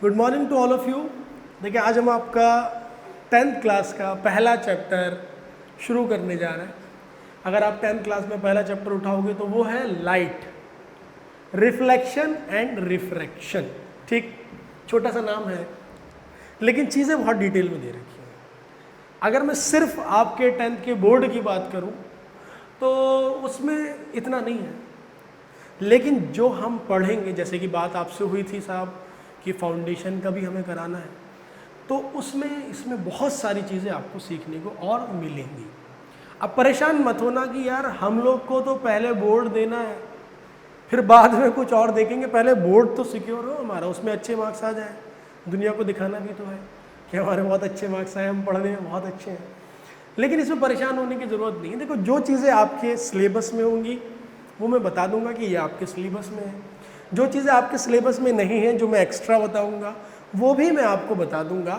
Good morning to all of you. देखिए आज हम आपका 10th क्लास का पहला चैप्टर शुरू करने जा रहे हैं। अगर आप 10th क्लास में पहला चैप्टर उठाओगे तो वो है लाइट, रिफ्लेक्शन एंड रिफ्रैक्शन। ठीक, छोटा सा नाम है लेकिन चीज़ें बहुत डिटेल में दे रखी हैं। अगर मैं सिर्फ आपके 10th के बोर्ड की बात करूं तो उसमें इतना नहीं है, लेकिन जो हम पढ़ेंगे, जैसे कि बात आपसे हुई थी साहब कि फाउंडेशन का भी हमें कराना है, तो उसमें इसमें बहुत सारी चीज़ें आपको सीखने को और मिलेंगी। अब परेशान मत होना कि यार हम लोग को तो पहले बोर्ड देना है फिर बाद में कुछ और देखेंगे, पहले बोर्ड तो सिक्योर हो हमारा, उसमें अच्छे मार्क्स आ जाए। दुनिया को दिखाना भी तो है कि हमारे बहुत अच्छे मार्क्स आए, हम पढ़ने में बहुत अच्छे हैं। लेकिन इसमें परेशान होने की ज़रूरत नहीं है। देखो, जो चीज़ें आपके सिलेबस में होंगी वो मैं बता दूंगा कि ये आपके सिलेबस में है। जो चीज़ें आपके सिलेबस में नहीं हैं, जो मैं एक्स्ट्रा बताऊंगा, वो भी मैं आपको बता दूंगा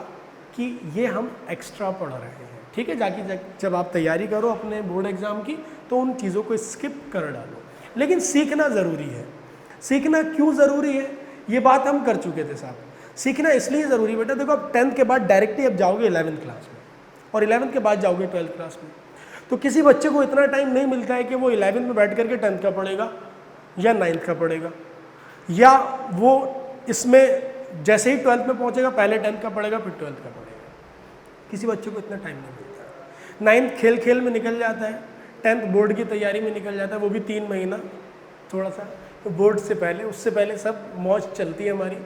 कि ये हम एक्स्ट्रा पढ़ रहे हैं। ठीक है, जाके जब आप तैयारी करो अपने बोर्ड एग्ज़ाम की तो उन चीज़ों को स्किप कर डालो। लेकिन सीखना ज़रूरी है। सीखना क्यों ज़रूरी है ये बात हम कर चुके थे साहब। सीखना इसलिए ज़रूरी बेटा, देखो अब 10th के बाद डायरेक्टली अब जाओगे 11th क्लास में और 11th के बाद जाओगे 12th क्लास में, तो किसी बच्चे को इतना टाइम नहीं मिलता है कि वो 11th में बैठ करके 10th का पढ़ेगा या 9th का पढ़ेगा, या वो इसमें जैसे ही 12th में पहुंचेगा पहले 10th का पढ़ेगा फिर 12th का पढ़ेगा। किसी बच्चे को इतना टाइम नहीं मिलता। 9th खेल खेल में निकल जाता है, 10th बोर्ड की तैयारी में निकल जाता है, वो भी 3 महीना थोड़ा सा। तो बोर्ड से पहले, उससे पहले सब मौज चलती है हमारी,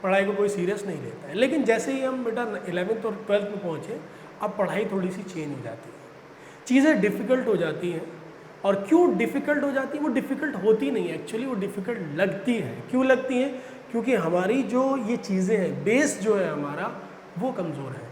पढ़ाई को कोई सीरियस नहीं लेता है। लेकिन जैसे ही हम बेटा 11th और 12th में पहुँचे, अब पढ़ाई थोड़ी सी चेंज हो जाती है, चीज़ें डिफ़िकल्ट हो जाती हैं। और क्यों डिफ़िकल्ट हो जाती है? वो डिफ़िकल्ट होती नहीं है एक्चुअली, वो डिफ़िकल्ट लगती है। क्यों लगती है? क्योंकि हमारी जो ये चीज़ें हैं, बेस जो है हमारा वो कमज़ोर है,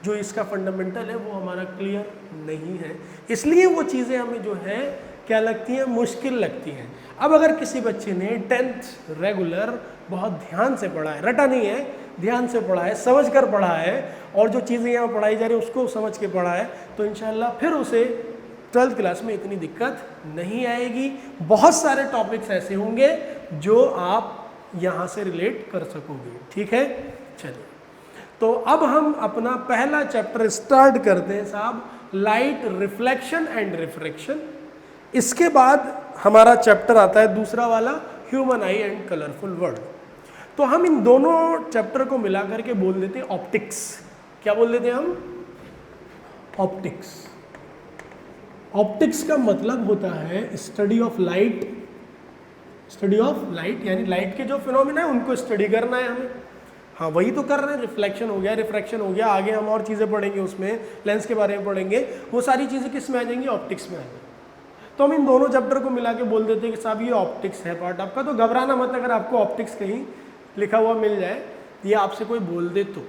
जो इसका फंडामेंटल है वो हमारा क्लियर नहीं है। इसलिए वो चीज़ें हमें जो है क्या लगती हैं, मुश्किल लगती हैं। अब अगर किसी बच्चे ने 10th रेगुलर बहुत ध्यान से पढ़ा है, रटा नहीं है, ध्यान से पढ़ा है, समझ कर पढ़ा है, और जो चीज़ें यहाँ पढ़ाई जा रही है उसको समझ के पढ़ा है, तो इंशाल्लाह फिर उसे 12th क्लास में इतनी दिक्कत नहीं आएगी। बहुत सारे टॉपिक्स ऐसे होंगे जो आप यहाँ से रिलेट कर सकोगे। ठीक है, चलिए तो अब हम अपना पहला चैप्टर स्टार्ट करते हैं साहब, लाइट, रिफ्लेक्शन एंड रिफ्रैक्शन। इसके बाद हमारा चैप्टर आता है दूसरा वाला, human I and colourful world. तो हम इन दोनों चैप्टर को मिला करके बोल देते हैं ऑप्टिक्स। क्या बोल देते हैं हम? ऑप्टिक्स। ऑप्टिक्स का मतलब होता है study of light. Study of light यानी लाइट के जो फिनोमिना है उनको स्टडी करना है हमें। हाँ, वही तो कर रहे हैं। रिफ्लेक्शन हो गया, रिफ्रैक्शन हो गया, आगे हम और चीज़ें पढ़ेंगे, उसमें लेंस के बारे में पढ़ेंगे, वो सारी चीज़ें किस में आ जाएंगी? ऑप्टिक्स में आ जाएंगी। तो हम इन दोनों चैप्टर को मिला के बोल देते हैं कि साहब ये ऑप्टिक्स है पार्ट आपका। तो घबराना मत अगर आपको ऑप्टिक्स कहीं लिखा हुआ मिल जाए, ये आपसे कोई बोल दे तो।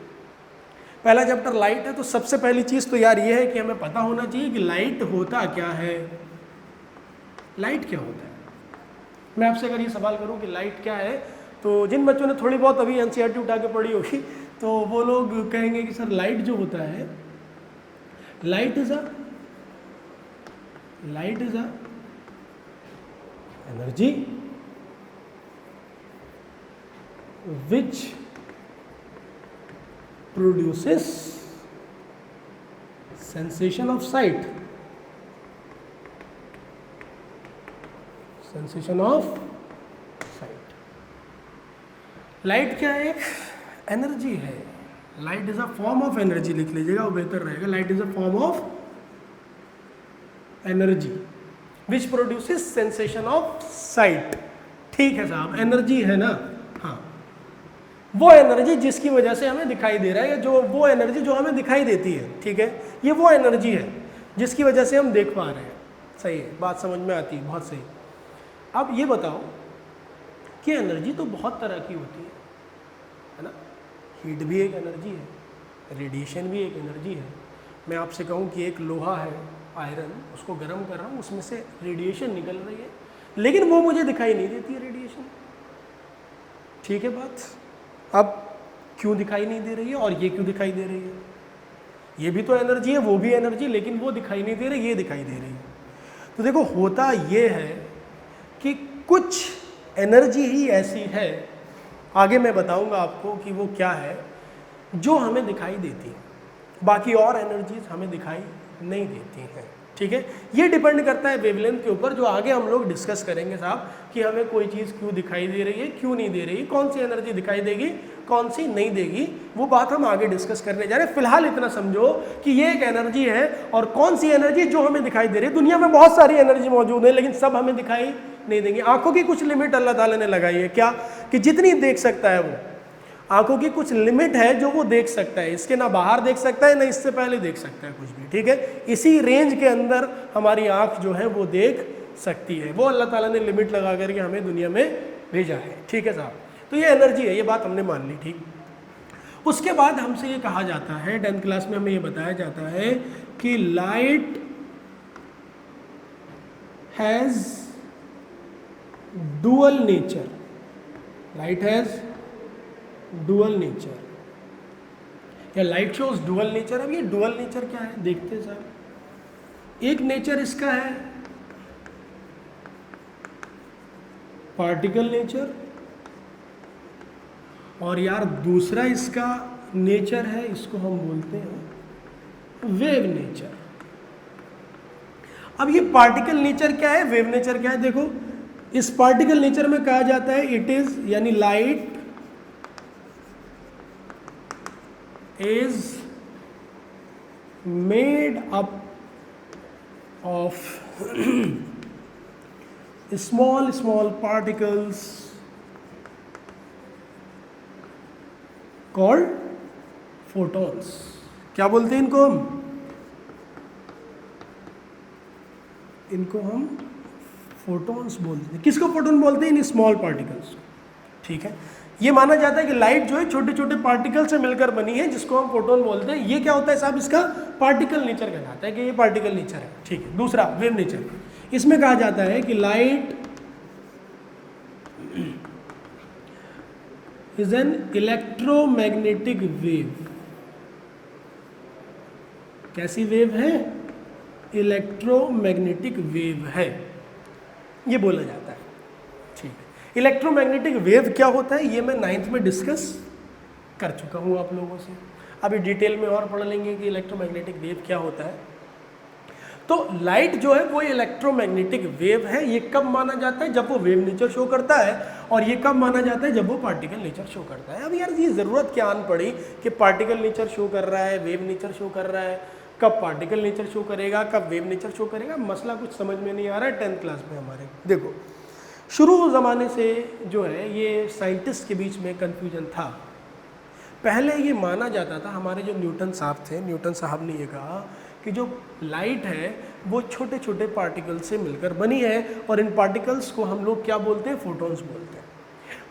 पहला चैप्टर लाइट है, तो सबसे पहली चीज़ तो यार ये है कि हमें पता होना चाहिए कि लाइट होता क्या है। लाइट क्या होता है? मैं आपसे अगर ये सवाल करूं कि लाइट क्या है, तो जिन बच्चों ने थोड़ी बहुत अभी एनसीईआरटी उठा के पढ़ी होगी तो वो लोग कहेंगे कि सर लाइट जो होता है, light is a energy which produces sensation of sight. Sensation of sight. Light क्या है? एनर्जी है। Light is a form of energy, लिख लीजिएगा वो बेहतर रहेगा। Light is a form of energy which produces sensation of site. ठीक है साहब, एनर्जी है ना? हाँ, वो एनर्जी जिसकी वजह से हमें दिखाई दे रहा है, या जो वो एनर्जी जो हमें दिखाई देती है, ठीक है, ये वो एनर्जी है जिसकी वजह से हम देख पा रहे हैं। सही है, बात समझ में आती है, बहुत सही। अब ये बताओ कि एनर्जी तो बहुत तरह की होती है ना? हीट भी एक एनर्जी है, रेडिएशन भी एक एनर्जी है। मैं आपसे कहूँ कि एक लोहा है, आयरन, उसको गर्म कर रहा हूँ, उसमें से रेडिएशन निकल रही है, लेकिन वो मुझे दिखाई नहीं देती है रेडिएशन। ठीक है बात? अब क्यों दिखाई नहीं दे रही है और ये क्यों दिखाई दे रही है? ये भी तो एनर्जी है, वो भी एनर्जी, लेकिन वो दिखाई नहीं दे रही, ये दिखाई दे रही है। तो देखो होता ये है कि कुछ एनर्जी ही ऐसी है आगे मैं बताऊंगा आपको कि वो क्या है जो हमें दिखाई देती है, बाकी और एनर्जीज हमें दिखाई नहीं देती हैं। ठीक है, ये डिपेंड करता है वेवलेंथ के ऊपर, जो आगे हम लोग डिस्कस करेंगे साहब कि हमें कोई चीज़ क्यों दिखाई दे रही है, क्यों नहीं दे रही, कौन सी एनर्जी दिखाई देगी, कौन सी नहीं देगी, वो बात हम आगे डिस्कस करने जा रहे हैं। फिलहाल इतना समझो कि ये एक एनर्जी है और कौन सी एनर्जी जो हमें दिखाई दे रही है। दुनिया में बहुत सारी एनर्जी मौजूद है लेकिन सब हमें दिखाई नहीं देंगी। आंखों की कुछ लिमिट अल्लाह ताला ने लगाई है, क्या कि जितनी देख सकता है वो, आंखों की कुछ लिमिट है जो वो देख सकता है, इसके ना बाहर देख सकता है ना इससे पहले देख सकता है कुछ भी। ठीक है, इसी रेंज के अंदर हमारी आंख जो है वो देख सकती है, वो अल्लाह ताला ने लिमिट लगा करके हमें दुनिया में भेजा है। ठीक है साहब, तो ये एनर्जी है, ये बात हमने मान ली। ठीक, उसके बाद हमसे ये कहा जाता है, 10th क्लास में हमें ये बताया जाता है कि light has dual nature, light has dual nature, या लाइट शोज डुअल नेचर। अब ये डुअल नेचर क्या है देखते हैं साहब। एक नेचर इसका है पार्टिकल नेचर, और यार दूसरा इसका नेचर है, इसको हम बोलते हैं वेव नेचर। अब ये पार्टिकल नेचर क्या है, वेव नेचर क्या है, देखो इस पार्टिकल नेचर में कहा जाता है इट इज, यानी light is made up of small particles called photons। क्या बोलते हैं इनको हम फोटॉन्स बोलते हैं। किसको फोटोन बोलते हैं, इन स्मॉल पार्टिकल्स। ठीक है, ये माना जाता है कि लाइट जो है छोटे छोटे पार्टिकल से मिलकर बनी है जिसको हम फोटोन बोलते हैं। ये क्या होता है साहब, इसका पार्टिकल नेचर कहलाता है कि ये पार्टिकल नेचर है। ठीक है, दूसरा वेव नेचर, इसमें कहा जाता है कि light is an electromagnetic wave. कैसी वेव है, इलेक्ट्रोमैग्नेटिक वेव है, ये बोला जाता है। ठीक है, इलेक्ट्रोमैग्नेटिक वेव क्या होता है ये मैं 9th में डिस्कस कर चुका हूँ आप लोगों से, अभी डिटेल में और पढ़ लेंगे कि इलेक्ट्रोमैग्नेटिक वेव क्या होता है। तो लाइट जो है वो इलेक्ट्रोमैग्नेटिक वेव है। ये कब माना जाता है, जब वो वेव नेचर शो करता है, और ये कब माना जाता है, जब वो पार्टिकल नेचर शो करता है। अब यार ये ज़रूरत क्या आन पड़ी कि पार्टिकल नेचर शो कर रहा है, वेव नेचर शो कर रहा है, कब पार्टिकल नेचर शो करेगा, कब वेव नेचर शो करेगा, मसला कुछ समझ में नहीं आ रहा है 10th क्लास में हमारे। देखो शुरू ज़माने से जो है ये साइंटिस्ट के बीच में कन्फ्यूजन था। पहले ये माना जाता था, हमारे जो न्यूटन साहब थे, न्यूटन साहब ने ये कहा कि जो लाइट है वो छोटे छोटे पार्टिकल से मिलकर बनी है और इन पार्टिकल्स को हम लोग क्या बोलते हैं, फोटॉन्स बोलते हैं।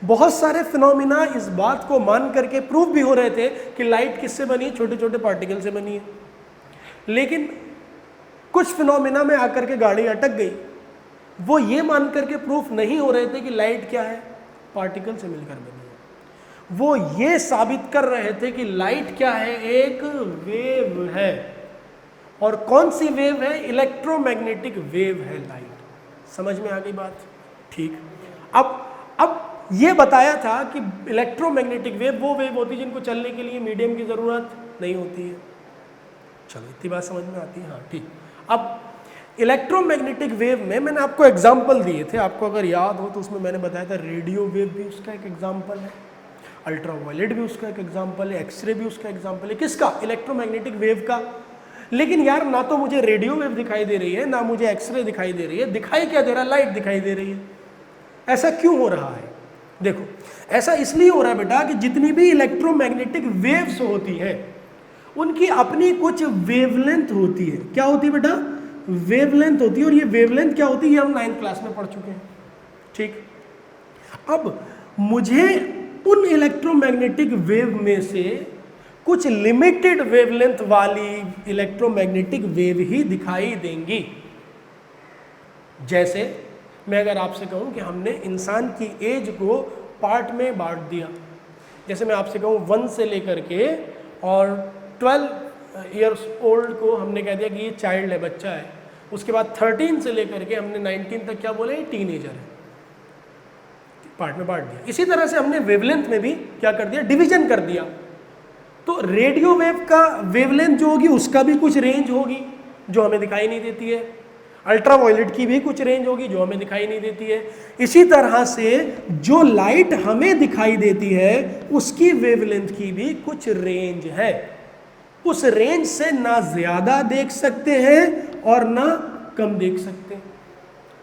बहुत सारे फिनोमिना इस बात को मान करके प्रूव भी हो रहे थे कि लाइट किससे बनी है, छोटे छोटे पार्टिकल से बनी है। लेकिन कुछ फिनोमिना में आकर के गाड़ी अटक गई, वो ये मान करके प्रूफ नहीं हो रहे थे कि लाइट क्या है, पार्टिकल से मिलकर बनी है। वो ये साबित कर रहे थे कि लाइट क्या है, एक वेव है। और कौन सी वेव है, इलेक्ट्रोमैग्नेटिक वेव है लाइट। समझ में आ गई बात। ठीक, अब ये बताया था कि इलेक्ट्रोमैग्नेटिक वेव वो वेव होती है जिनको चलने के लिए मीडियम की ज़रूरत नहीं होती है। चलो इतनी बात समझ में आती है, हाँ ठीक। अब इलेक्ट्रोमैग्नेटिक वेव में मैंने आपको एग्जाम्पल दिए थे, आपको अगर याद हो तो उसमें मैंने बताया था रेडियो वेव भी उसका एक एग्जाम्पल है, अल्ट्रावायलेट भी उसका एक एग्जाम्पल है, एक्सरे भी उसका एग्जाम्पल है। किसका, इलेक्ट्रोमैग्नेटिक वेव का। लेकिन यार ना तो मुझे रेडियो वेव दिखाई दे रही है, ना मुझे एक्सरे दिखाई दे रही है, दिखाई क्या दे रहा है, लाइट दिखाई दे रही है। ऐसा क्यों हो रहा है, देखो ऐसा इसलिए हो रहा है बेटा कि जितनी भी इलेक्ट्रोमैग्नेटिक वेव्स होती है उनकी अपनी कुछ वेवलेंथ होती है। क्या होती है बेटा, वेवलेंथ होती है। और ये वेवलेंथ क्या होती है, ये हम 9th क्लास में पढ़ चुके हैं। ठीक, अब मुझे उन इलेक्ट्रोमैग्नेटिक वेव में से कुछ लिमिटेड वेवलेंथ वाली इलेक्ट्रोमैग्नेटिक वेव ही दिखाई देंगी। जैसे मैं अगर आपसे कहूं कि हमने इंसान की एज को पार्ट में बांट दिया, जैसे मैं आपसे कहूं 1 से लेकर के और 12 ईयर्स ओल्ड को हमने कह दिया कि ये चाइल्ड है, बच्चा है। उसके बाद 13 से लेकर के हमने 19 तक क्या बोले, टीनेजर है। पार्ट में बांट दिया। इसी तरह से हमने वेवलेंथ में भी क्या कर दिया, डिवीजन कर दिया। तो रेडियो वेव का वेवलेंथ जो होगी उसका भी कुछ रेंज होगी जो हमें दिखाई नहीं देती है, अल्ट्रावायलेट की भी कुछ रेंज होगी जो हमें दिखाई नहीं देती है। इसी तरह से जो लाइट हमें दिखाई देती है उसकी वेवलेंथ की भी कुछ रेंज है। उस रेंज से ना ज्यादा देख सकते हैं और ना कम देख सकते हैं।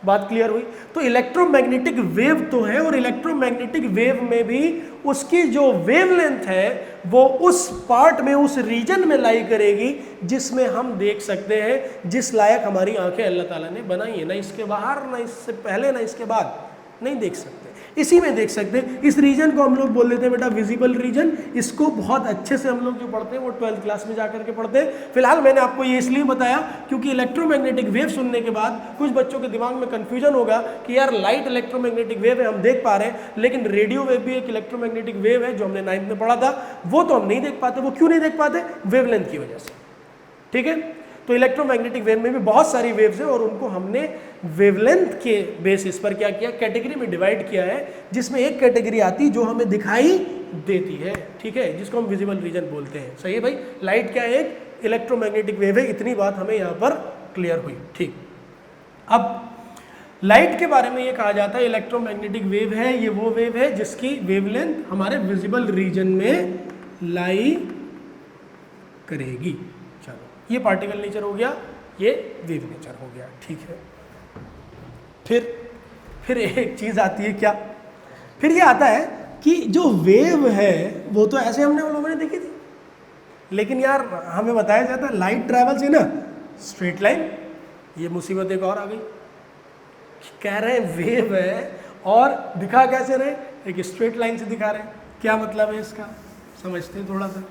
बात क्लियर हुई? तो इलेक्ट्रोमैग्नेटिक वेव तो है, और इलेक्ट्रोमैग्नेटिक वेव में भी उसकी जो वेवलेंथ है वो उस पार्ट में, उस रीजन में लाई करेगी जिसमें हम देख सकते हैं, जिस लायक हमारी आंखें अल्लाह ताला ने बनाई है। ना इसके बाहर, ना इससे पहले, ना इसके बाद नहीं देख सकते, इसी में देख सकते हैं। इस रीजन को हम लोग बोल देते हैं बेटा विजिबल रीजन। इसको बहुत अच्छे से हम लोग जो पढ़ते हैं वो 12th क्लास में जाकर के पढ़ते हैं। फिलहाल मैंने आपको ये इसलिए बताया क्योंकि इलेक्ट्रोमैग्नेटिक वेव सुनने के बाद कुछ बच्चों के दिमाग में कंफ्यूजन होगा कि यार लाइट इलेक्ट्रोमैग्नेटिक वेव है, हम देख पा रहे हैं, लेकिन रेडियो वेव भी एक इलेक्ट्रोमैग्नेटिक वेव है जो हमने 9th में पढ़ा था, वो तो हम नहीं देख पाते। वो क्यों नहीं देख पाते? वेवलेंथ की वजह से। ठीक है, तो इलेक्ट्रोमैग्नेटिक वेव में भी बहुत सारी वेव्स हैं और उनको हमने वेवलेंथ के बेसिस पर क्या किया, कैटेगरी में डिवाइड किया है, जिसमें एक कैटेगरी आती जो हमें दिखाई देती है, ठीक है, जिसको हम विजिबल रीजन बोलते हैं। सही है भाई? लाइट क्या है? एक इलेक्ट्रोमैग्नेटिक वेव है। इतनी बात हमें यहाँ पर क्लियर हुई। ठीक, अब लाइट के बारे में ये कहा जाता है इलेक्ट्रोमैग्नेटिक वेव है, ये वो वेव है जिसकी वेवलेंथ हमारे विजिबल रीजन में लाई करेगी। चलो, ये पार्टिकल नेचर हो गया, ये वेव नेचर हो गया। ठीक है, फिर एक चीज आती है क्या, फिर ये आता है कि जो वेव है वो तो ऐसे हमने उन लोगों ने देखी थी, लेकिन यार हमें बताया जाता है light travels in straight line. ये मुसीबत एक और आ गई, कह रहे हैं वेव है और दिखा कैसे रहे, एक स्ट्रेट लाइन से दिखा रहे हैं। क्या मतलब है इसका, समझते हैं थोड़ा सा।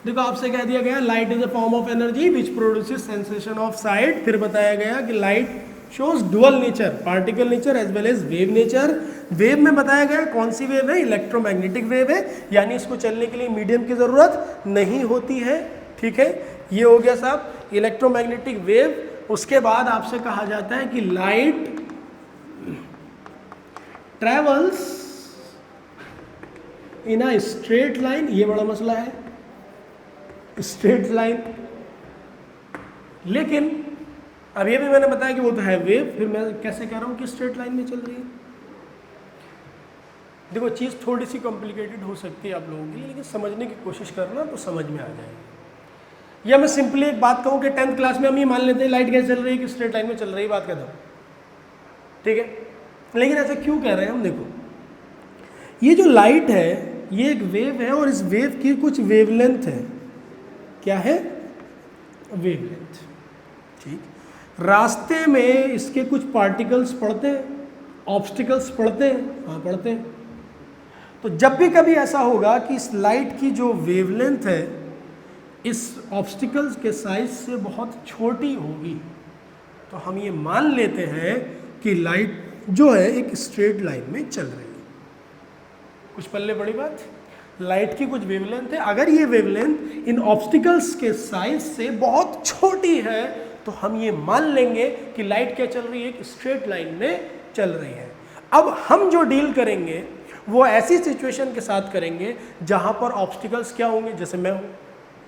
देखो, आपसे कह दिया गया light is a form of energy which produces sensation of sight. फिर बताया गया कि light shows dual nature, particle nature as well as wave nature. Wave में बताया गया कौन सी वेव है, इलेक्ट्रोमैग्नेटिक वेव है, यानी इसको चलने के लिए मीडियम की जरूरत नहीं होती है। ठीक है, ये हो गया साहब इलेक्ट्रोमैग्नेटिक वेव। उसके बाद आपसे कहा जाता है कि light travels in a straight line. ये बड़ा मसला है, स्ट्रेट लाइन, लेकिन अब ये भी मैंने बताया कि वो तो है वेव, फिर मैं कैसे कह रहा हूं कि स्ट्रेट लाइन में चल रही है। देखो, चीज़ थोड़ी सी कॉम्प्लिकेटेड हो सकती है आप लोगों के लिए, लेकिन समझने की कोशिश करना तो समझ में आ जाएगी। या मैं सिंपली एक बात कहूं कि 10th क्लास में हम ये मान लेते हैं लाइट कैसे चल रही है कि स्ट्रेट लाइन में चल रही है, बात कहता हूँ, ठीक है। लेकिन ऐसा क्यों कह रहे हैं हम? देखो, ये जो लाइट है ये एक वेव है और इस वेव की कुछ वेवलेंथ है। क्या है? वेवलेंथ। ठीक, रास्ते में इसके कुछ पार्टिकल्स पड़ते हैं, ऑब्स्टिकल्स पड़ते हैं, हाँ पड़ते हैं। तो जब भी कभी ऐसा होगा कि इस लाइट की जो वेवलेंथ है इस ऑब्स्टिकल्स के साइज से बहुत छोटी होगी, तो हम ये मान लेते हैं कि लाइट जो है एक स्ट्रेट लाइन में चल रही है। कुछ पल्ले बड़ी बात, लाइट की कुछ वेवलेंथ है, अगर ये वेवलेंथ इन ऑब्स्टिकल्स के साइज से बहुत छोटी है तो हम ये मान लेंगे कि लाइट क्या चल रही है, एक स्ट्रेट लाइन में चल रही है। अब हम जो डील करेंगे वो ऐसी सिचुएशन के साथ करेंगे जहां पर ऑब्स्टिकल्स क्या होंगे, जैसे मैं हूं,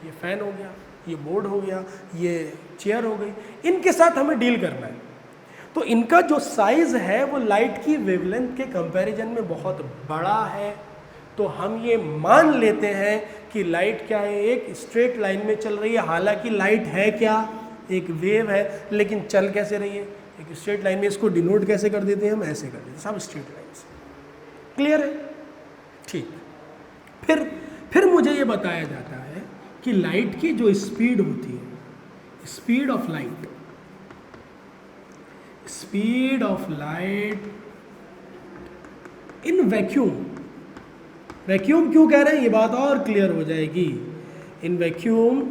ये फैन हो गया, ये बोर्ड हो गया, ये चेयर हो गई, इनके साथ हमें डील करना है। तो इनका जो साइज है वो लाइट की वेवलेंथ के कंपैरिजन में बहुत बड़ा है, तो हम ये मान लेते हैं कि लाइट क्या है, एक स्ट्रेट लाइन में चल रही है। हालांकि लाइट है क्या, एक वेव है, लेकिन चल कैसे रही है, एक स्ट्रेट लाइन में। इसको डिनोट कैसे कर देते हैं हम, ऐसे कर देते हैं, सब स्ट्रेट लाइन से। क्लियर है? ठीक, फिर मुझे ये बताया जाता है कि लाइट की जो स्पीड होती है, speed of light, speed of light in vacuum, vacuum क्यों कह रहे हैं ये बात और क्लियर हो जाएगी। इन वैक्यूम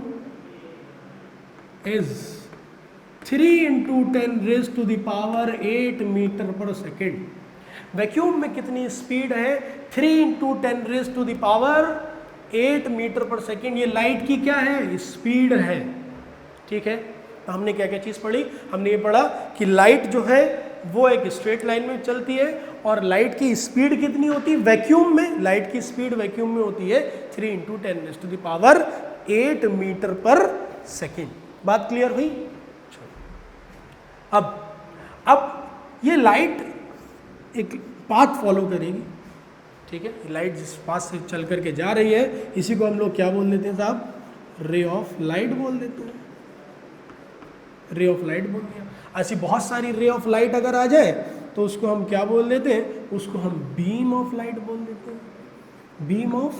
इज 3 × 10⁸ मीटर पर सेकेंड। वैक्यूम में कितनी स्पीड है? 3 × 10⁸ मीटर पर सेकेंड। ये लाइट की क्या है? स्पीड है। ठीक है, तो हमने क्या क्या चीज़ पढ़ी? हमने ये पढ़ा कि लाइट जो है वो एक स्ट्रेट लाइन में चलती है, और लाइट की स्पीड कितनी होती है वैक्यूम में? लाइट की स्पीड वैक्यूम में होती है 3 × 10⁸ मीटर पर सेकेंड। बात क्लियर हुई? अब ये लाइट एक पाथ फॉलो करेगी, ठीक है? लाइट जिस पाथ से चल करके जा रही है, इसी को हम लोग क्या बोल देते हैं साहब? रे ऑफ लाइट बोल देते हैं। रे ऑफ लाइट बोल दिया। ऐसी बहुत सारी रे ऑफ लाइट अगर आ जाए तो उसको हम क्या बोल देते हैं? उसको हम बीम ऑफ लाइट बोल देते हैं। बीम ऑफ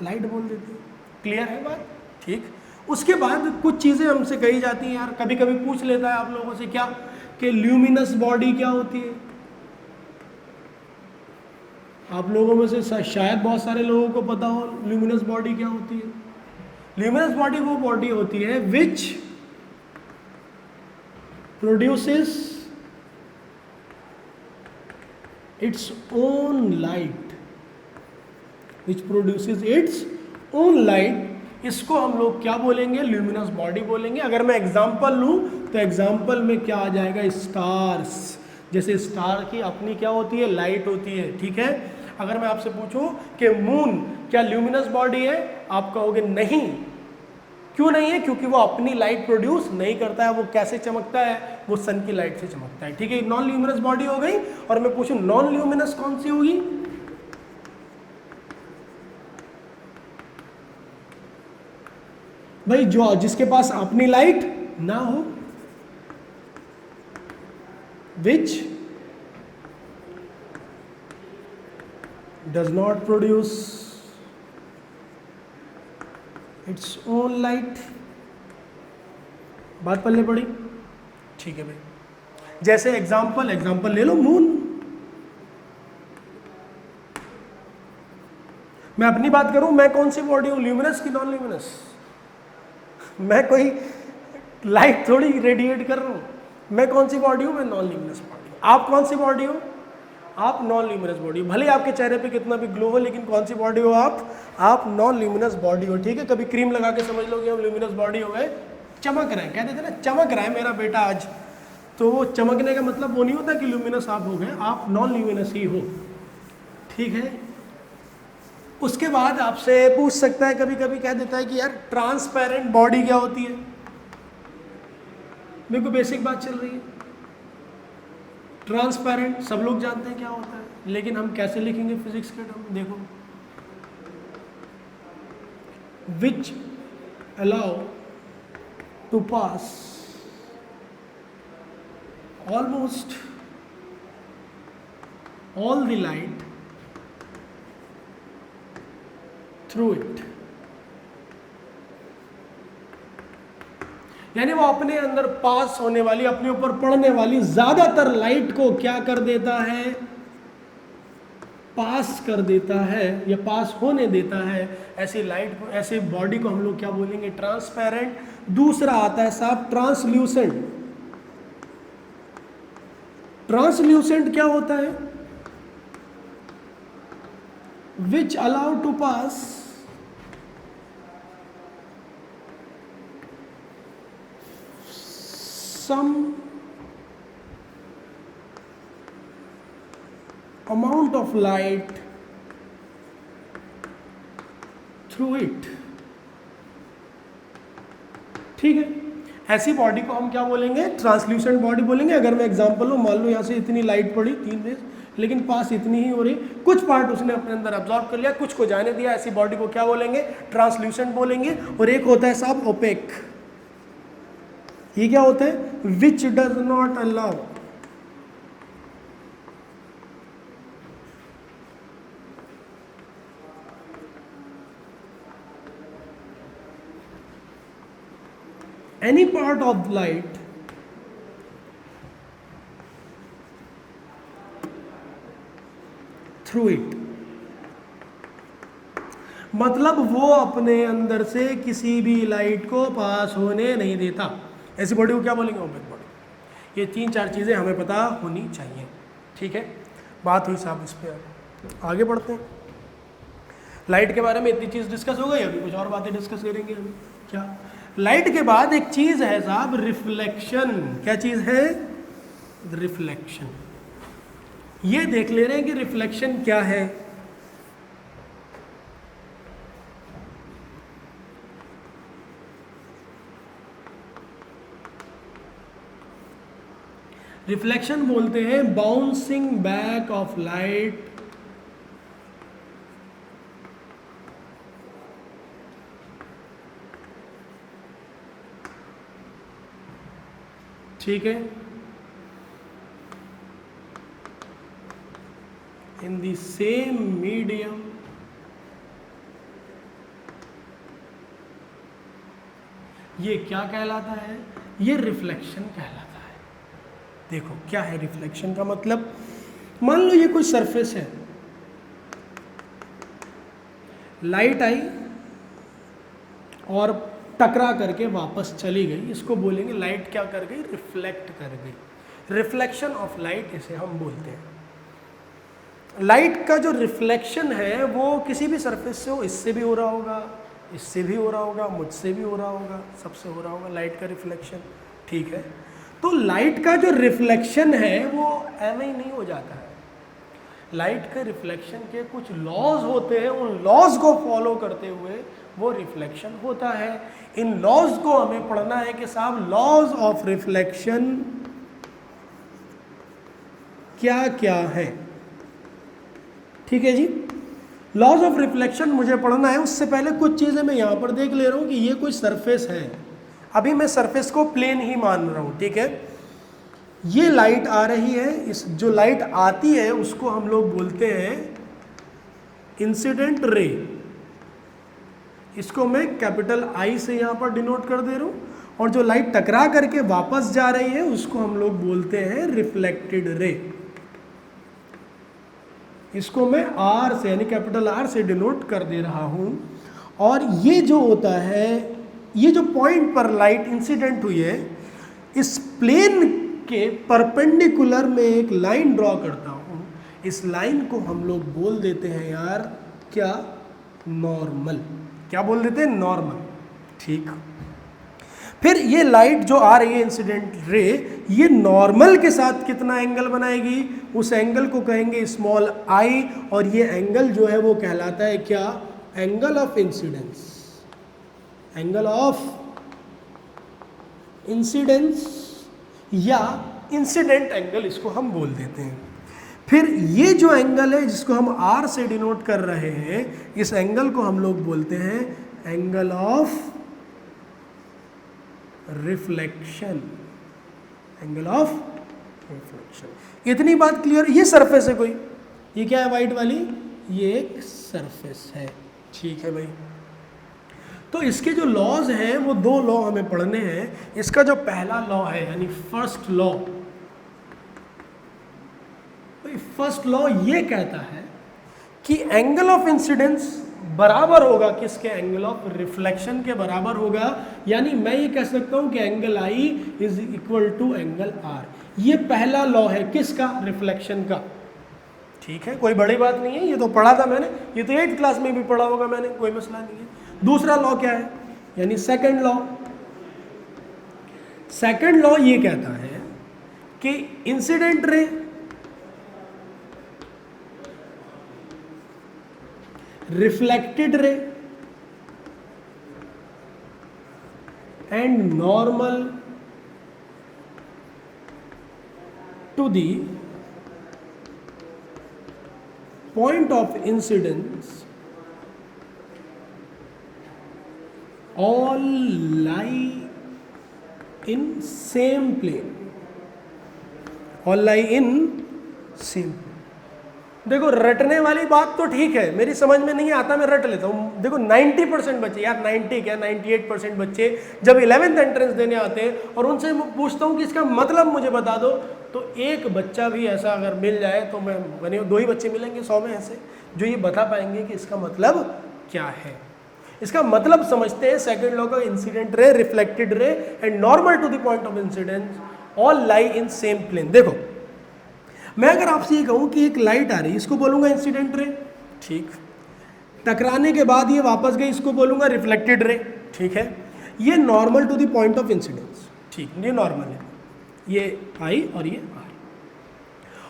लाइट बोल देते हैं। क्लियर है बात? ठीक। उसके बाद कुछ चीज़ें हमसे कही जाती हैं यार, कभी कभी पूछ लेता है आप लोगों से क्या कि ल्यूमिनस बॉडी क्या होती है? आप लोगों में से शायद बहुत सारे लोगों को पता हो ल्यूमिनस बॉडी क्या होती है। ल्यूमिनस बॉडी वो बॉडी होती है विच produces its own light, which produces its own light, इसको हम लोग क्या बोलेंगे? ल्यूमिनस बॉडी बोलेंगे। अगर मैं एग्जांपल लूँ तो एग्जांपल में क्या आ जाएगा? स्टार्स। जैसे स्टार की अपनी क्या होती है? लाइट होती है, ठीक है? अगर मैं आपसे पूछूं कि मून क्या ल्यूमिनस बॉडी है, आप कहोगे नहीं। क्यों नहीं है? क्योंकि वो अपनी लाइट प्रोड्यूस नहीं करता है। वो कैसे चमकता है? वो सन की लाइट से चमकता है, ठीक है? नॉन ल्यूमिनस बॉडी हो गई। और मैं पूछूं नॉन ल्यूमिनस कौन सी होगी? भाई जो जिसके पास अपनी लाइट ना हो, which does not produce its own light. बात पल्ले पड़ी? ठीक है भाई। जैसे एग्जाम्पल ले लो मून। मैं अपनी बात करूं, मैं कौन सी बॉडी हूं? ल्यूमिनस की नॉन ल्यूमिनस? मैं कोई लाइट थोड़ी रेडिएट कर रहा हूं। मैं कौन सी बॉडी हूं? मैं नॉन ल्यूमिनस बॉडी। आप कौन सी बॉडी हो? आप नॉन ल्यूमिनस बॉडी हो। भले आपके चेहरे पे कितना भी ग्लो हो, लेकिन कौन सी बॉडी हो आप नॉन ल्यूमिनस बॉडी हो, ठीक है? कभी क्रीम लगा के समझ लो कि हम ल्यूमिनस बॉडी हो गए। चमक रहे हैं, कहते थे ना चमक रहा है मेरा बेटा आज, तो वो चमकने का मतलब वो नहीं होता कि ल्यूमिनस आप हो गए, आप नॉन ल्यूमिनस ही हो, ठीक है? उसके बाद आपसे पूछ सकता है, कभी कभी कह देता है कि यार ट्रांसपेरेंट बॉडी क्या होती है? मेरे को बेसिक बात चल रही है। ट्रांसपेरेंट सब लोग जानते हैं क्या होता है, लेकिन हम कैसे लिखेंगे फिजिक्स के टर्म? देखो, which allow to pass almost all the light through it. यानी वो अपने अंदर पास होने वाली, अपने ऊपर पड़ने वाली ज्यादातर लाइट को क्या कर देता है? पास कर देता है या पास होने देता है। ऐसी लाइट को, ऐसे बॉडी को हम लोग क्या बोलेंगे? ट्रांसपेरेंट। दूसरा आता है साहब ट्रांसल्यूसेंट। ट्रांसल्यूसेंट क्या होता है? Which allow to pass some amount of light through it, ठीक है? ऐसी बॉडी को हम क्या बोलेंगे? ट्रांसल्यूसेंट बॉडी बोलेंगे। अगर मैं एग्जांपल लूँ, मान लो यहाँ से इतनी लाइट पड़ी 3 रेज, लेकिन पास इतनी ही हो रही, कुछ पार्ट उसने अपने अंदर अब्जॉर्ब कर लिया, कुछ को जाने दिया, ऐसी बॉडी को क्या बोलेंगे? ट्रांसल्यूसेंट बोलेंगे। और एक होता है साहब ओपेक। ये क्या होता है? Which does not allow any part of light through it। मतलब वो अपने अंदर से किसी भी लाइट को पास होने नहीं देता। ऐसी बॉडी को क्या बोलेंगे? Opaque body. ये 3-4 चीज़ें हमें पता होनी चाहिए, ठीक है? बात हुई साहब इस पर, आगे बढ़ते हैं। लाइट के बारे में इतनी चीज़ डिस्कस हो गई, अभी कुछ और बातें डिस्कस करेंगे हम। क्या? लाइट के बाद एक चीज़ है साहब रिफ्लेक्शन। क्या चीज़ है? रिफ्लेक्शन। ये देख ले रहे हैं कि रिफ्लेक्शन क्या है। रिफ्लेक्शन बोलते हैं बाउंसिंग बैक ऑफ लाइट ठीक है इन द सेम मीडियम ये क्या कहलाता है? ये रिफ्लेक्शन कहलाता है। देखो क्या है रिफ्लेक्शन का मतलब। मान लो ये कोई सरफेस है, लाइट आई और टकरा करके वापस चली गई, इसको बोलेंगे लाइट क्या कर गई? रिफ्लेक्ट कर गई। रिफ्लेक्शन ऑफ लाइट इसे हम बोलते हैं। लाइट का जो रिफ्लेक्शन है वो किसी भी सरफेस से हो, इससे भी हो रहा होगा, इससे भी हो रहा होगा, मुझसे भी हो रहा होगा, सबसे हो रहा होगा लाइट का रिफ्लेक्शन। ठीक है, तो लाइट का जो रिफ्लेक्शन है वो ऐਵੇਂ ही नहीं हो जाता है। लाइट के रिफ्लेक्शन के कुछ लॉज होते हैं, उन लॉज को फॉलो करते हुए वो रिफ्लेक्शन होता है। इन लॉज को हमें पढ़ना है कि साहब लॉज ऑफ रिफ्लेक्शन क्या क्या है। ठीक है जी, लॉज ऑफ रिफ्लेक्शन मुझे पढ़ना है। उससे पहले कुछ चीज़ें मैं यहाँ पर देख ले रहा हूँ कि ये कोई सरफेस है। अभी मैं सरफेस को प्लेन ही मान रहा हूँ। ठीक है, ये लाइट आ रही है, इस जो लाइट आती है उसको हम लोग बोलते हैं इंसिडेंट रे। इसको मैं कैपिटल आई से यहाँ पर डिनोट कर दे रहा हूँ। और जो लाइट टकरा करके वापस जा रही है उसको हम लोग बोलते हैं रिफ्लेक्टेड रे। इसको मैं आर से यानी कैपिटल आर से डिनोट कर दे रहा हूँ। और ये जो होता है, ये जो पॉइंट पर लाइट इंसिडेंट हुई है, इस प्लेन के परपेंडिकुलर में एक लाइन ड्रॉ करता हूँ। इस लाइन को हम लोग बोल देते हैं यार क्या? नॉर्मल। क्या बोल देते हैं? नॉर्मल। ठीक, फिर ये लाइट जो आ रही है इंसिडेंट रे, ये नॉर्मल के साथ कितना एंगल बनाएगी? उस एंगल को कहेंगे स्मॉल आई। और ये एंगल जो है वो कहलाता है क्या? Angle of incidence. Angle of incidence या इंसिडेंट एंगल इसको हम बोल देते हैं। फिर ये जो एंगल है जिसको हम आर से डिनोट कर रहे हैं, इस एंगल को हम लोग बोलते हैं angle of reflection. Angle of reflection. इतनी बात क्लियर? ये सरफेस है कोई, ये क्या है वाइट वाली? ये एक सरफेस है। ठीक है भाई, तो इसके जो लॉज हैं वो दो लॉ हमें पढ़ने हैं। इसका जो पहला लॉ है यानी फर्स्ट लॉ, फर्स्ट लॉ ये कहता है कि एंगल ऑफ इंसिडेंस बराबर होगा किसके? एंगल ऑफ रिफ्लेक्शन के बराबर होगा। यानी मैं ये कह सकता हूं कि angle I is equal to angle R. ये पहला लॉ है किसका? रिफ्लेक्शन का। ठीक है, कोई बड़ी बात नहीं है, ये तो पढ़ा था मैंने, ये तो 8th क्लास में भी पढ़ा होगा मैंने, कोई मसला नहीं है। दूसरा लॉ क्या है? यानी सेकंड लॉ। सेकंड लॉ ये कहता है कि incident ray reflected ray and normal to the point of incidence all lie in same plane। all lie in same। देखो रटने वाली बात तो ठीक है, मेरी समझ में नहीं आता, मैं रट लेता हूँ। देखो 90% बच्चे, यार 90 क्या 98% बच्चे जब 11th एंट्रेंस देने आते हैं और उनसे पूछता हूँ कि इसका मतलब मुझे बता दो, तो एक बच्चा भी ऐसा अगर मिल जाए तो मैं बने 2 ही बच्चे मिलेंगे 100 में ऐसे जो ये बता पाएंगे कि इसका मतलब क्या है। इसका मतलब समझते हैं सेकेंड लॉ का, incident ray, reflected ray and normal to the point of incidence all lie in same plane. देखो मैं अगर आपसे ये कहूँ कि एक लाइट आ रही है, इसको बोलूँगा इंसिडेंट रे। ठीक, टकराने के बाद ये वापस गई, इसको बोलूँगा रिफ्लेक्टेड रे। ठीक है, ये normal to the point of incidence. ठीक, ये नॉर्मल है। ये आई और ये आर।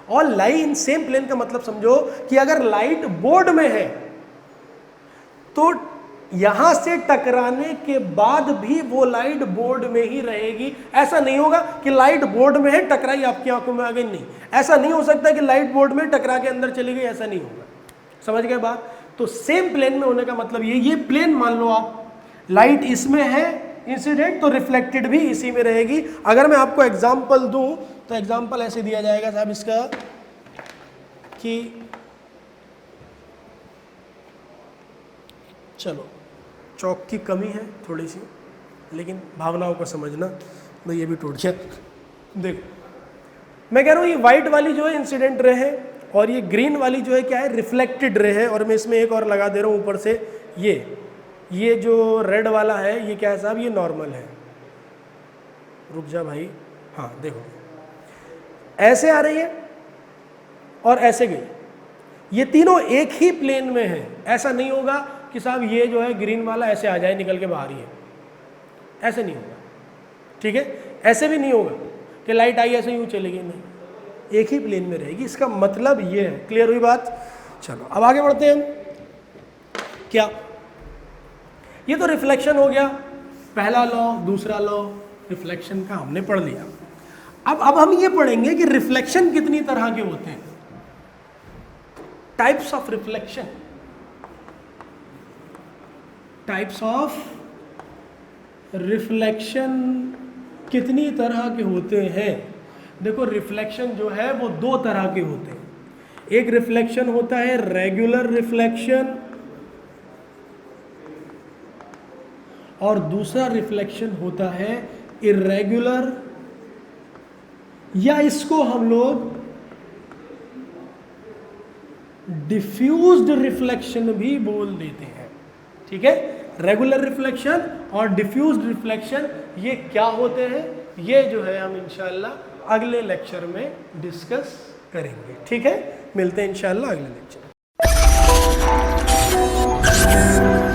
और लाई इन सेम प्लेन का मतलब समझो कि अगर लाइट बोर्ड में है तो यहां से टकराने के बाद भी वो लाइट बोर्ड में ही रहेगी। ऐसा नहीं होगा कि लाइट बोर्ड में है टकराई आपकी आंखों में आ गई, नहीं, ऐसा नहीं हो सकता कि लाइट बोर्ड में टकरा के अंदर चली गई, ऐसा नहीं होगा। समझ गए बात? तो सेम प्लेन में होने का मतलब ये प्लेन मान लो आप, लाइट इसमें है इंसिडेंट, तो रिफ्लेक्टेड भी इसी में रहेगी। अगर मैं आपको एग्जाम्पल दूं तो एग्जाम्पल ऐसे दिया जाएगा साहब इसका कि चलो चौक की कमी है थोड़ी सी, लेकिन भावनाओं को समझना, तो ये भी टूट गया। देखो मैं कह रहा हूँ ये वाइट वाली जो है इंसिडेंट रे है और ये ग्रीन वाली जो है क्या है, रिफ्लेक्टेड रे है। और मैं इसमें एक और लगा दे रहा हूँ ऊपर से, ये जो रेड वाला है ये क्या है साहब, ये नॉर्मल है। रुक जा भाई, हाँ देखो ऐसे आ रही है और ऐसे गई, ये तीनों एक ही प्लेन में है। ऐसा नहीं होगा कि साहब ये जो है ग्रीन वाला ऐसे आ जाए निकल के बाहर ही है, ऐसे नहीं होगा, ठीक है। ऐसे भी नहीं होगा कि लाइट आई ऐसे यूँ चलेगी, नहीं, एक ही प्लेन में रहेगी। इसका मतलब ये है। क्लियर हुई बात? चलो अब आगे बढ़ते हैं हम। क्या ये तो रिफ्लेक्शन हो गया, पहला लॉ, दूसरा लॉ रिफ्लेक्शन का हमने पढ़ लिया। अब हम ये पढ़ेंगे कि रिफ्लेक्शन कितनी तरह के होते हैं, types of reflection. Types of reflection कितनी तरह के होते हैं। देखो रिफ्लेक्शन जो है वो दो तरह के होते हैं। एक रिफ्लेक्शन होता है रेगुलर रिफ्लेक्शन और दूसरा रिफ्लेक्शन होता है इर्रेगुलर, या इसको हम लोग डिफ्यूज्ड रिफ्लेक्शन भी बोल देते हैं, ठीक है। रेगुलर रिफ्लेक्शन और डिफ्यूज्ड रिफ्लेक्शन ये क्या होते हैं, ये जो है हम इंशाल्लाह अगले लेक्चर में डिस्कस करेंगे, ठीक है। मिलते हैं इंशाल्लाह अगले लेक्चर में।